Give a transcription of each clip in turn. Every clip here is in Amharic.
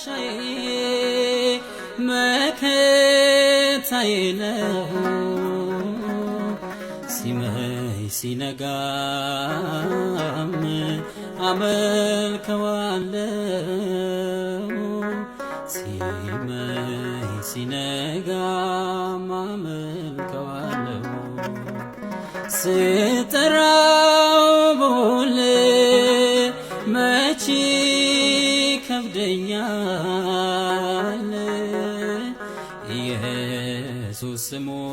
Mogashay Maketayno Simay sinagam Amal kawalo Simay sinagam Amal kawalo Sitarabole Machi kabdenyal Jesus mo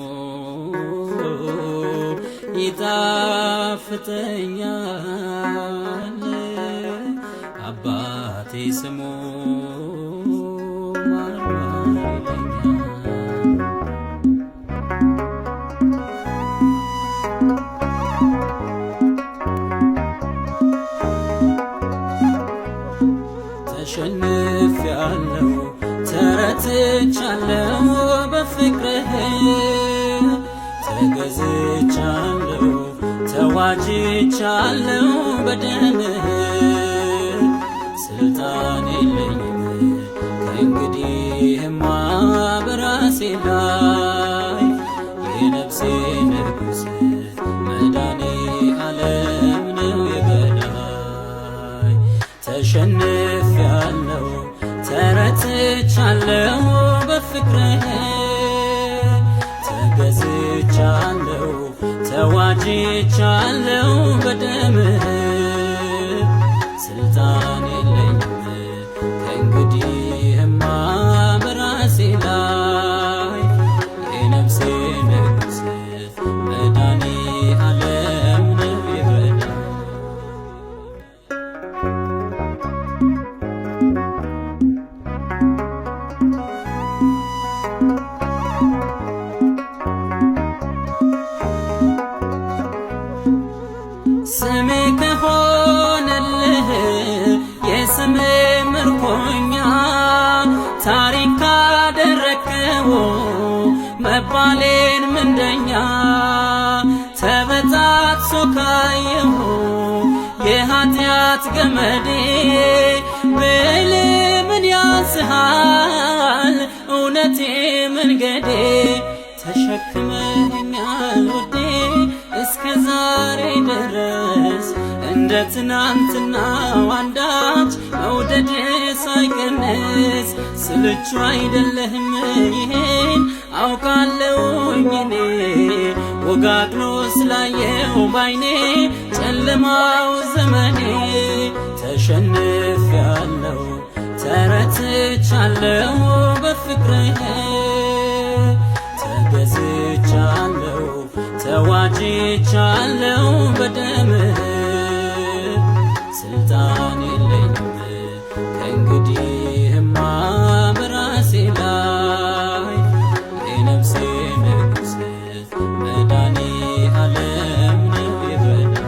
itaftenyal Abbate smo ተሸንፍ ያለው ተረትቻለው በፍቅርህ ተገዝቻለው ተዋጅቻለው በደምህ ስልጣን የለኝም ከእንግዲህማ በራሴ ላይ የነፍሴ ንጉሥ መዳኔ ዓለም ነው የበላይ ተሸንፍ ያለው ተረትቻለው በፍቅርህ ተገዝቻለው ተዋጅቻለው በደምህ ስልጣን የለኝም ከእንግዲህማ በራሴ ላይ የነፍሴ ንጉሥ መዳኔ ዓለም ነው የበላይ ስሜ ከሆነልህ የስሜ ምርኮኛ ታሪክ ካደረከው መባሌን ምንደኛ ተበጣጥሶ ካየሁ የኃጢአት ገመዴ ብል ምን ያንስሃል እውነቴ መንገዴ ተሸክመኛል ውዴ እስከ ዛሬ ድረስ እንደ ትናንትናው አንዳች መውደድ ሳይቀንስ ስልቹ አይደለህም ይሄን አውቃለሁኝ እኔ ወጋግኖ ስላየው ባይኔ ጨለማው ዘመኔ ተሸንፌያለሁ ተረትቻለሁ በፍቅርህ ተገዝቻለሁ ተዋጅቻለሁ በደምህ ስልጣን የለኝም ከእንግዲህማ በራሴ ላይ የነፍሴ ንጉሥ መዳኔ ዓለም ነው የበላይ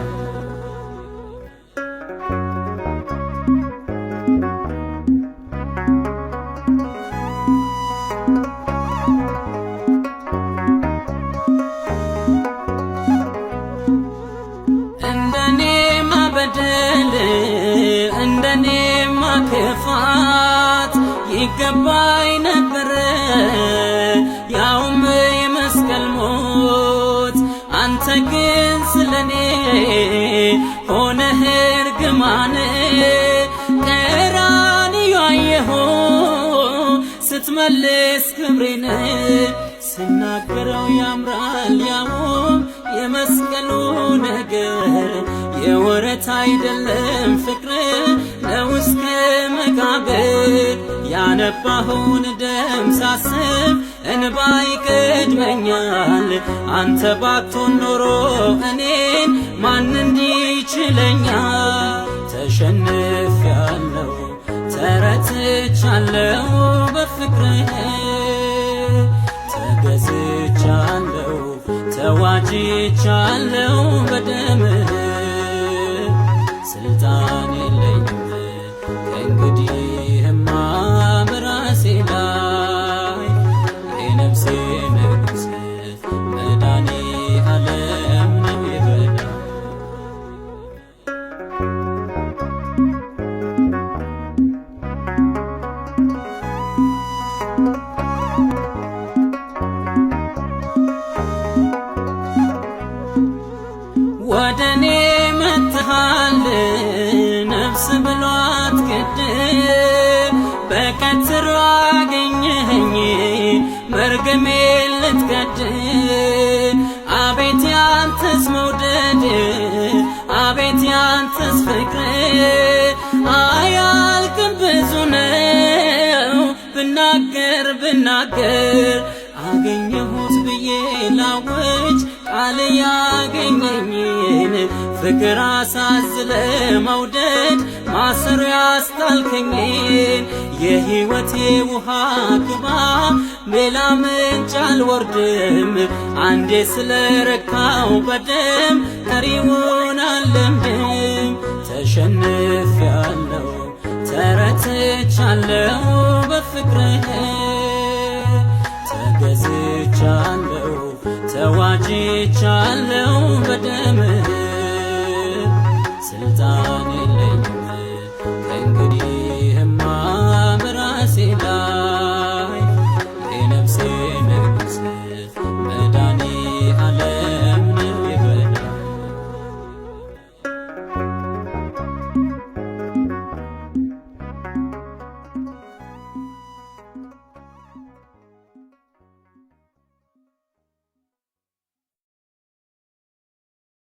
እንደኔማ በደል እንደኔማ ክፋት ይገባኝ ነበረ ያውም የመስቀል ሞት አንተ ግን ስለኔ ሆነህ እርግማን ቀራንዮ አየሁ ስትመልስ ክብሬን ስናገረው ያምራል ያውም የመስቀሉ ነገር የወረት አይደለም ፍቅር ነው እስከ መቃብር ያነባኸውን ደም ሳስብ እንባ ይቀድመኛል አንተ ባትሆን ኖሮ እኔን ማን እንዲችለኛል ተሸንፌያለሁ ተረትቻለሁ በፍቅርህ ተገዝቻለሁ ተዋጅቻለሁ በደምህ ስልጣን የለኝም ከእንግዲህማ በራሴ ላይ የነፍሴ ንጉሥ መዳኔ ዓለም ነው የበላይ በበትር አገኘኸኝ መርገሜን ልትቀድ አቤት ያንተስ መውደድ አቤት ያንተስ ፍቅር አያልቅም ብዙ ነው ብናገር አገኘሁት ብዬ ላውጅ ቃል ያገኘኝን ፍቅር አሳዝለ መውደድ ማሰሮ ያስጣልከኝን የሕይወቴ ውሃ ግባ ሌላ ምንጭ አልወርድም አንዴ ስለረካው በደም ቀሪውን አልለምድም ተሸንፌአለሁ ተረትቻለሁ በፍቅርህ ተገዝቻለሁ ተዋጅቻለሁ በደምህ ስልጣን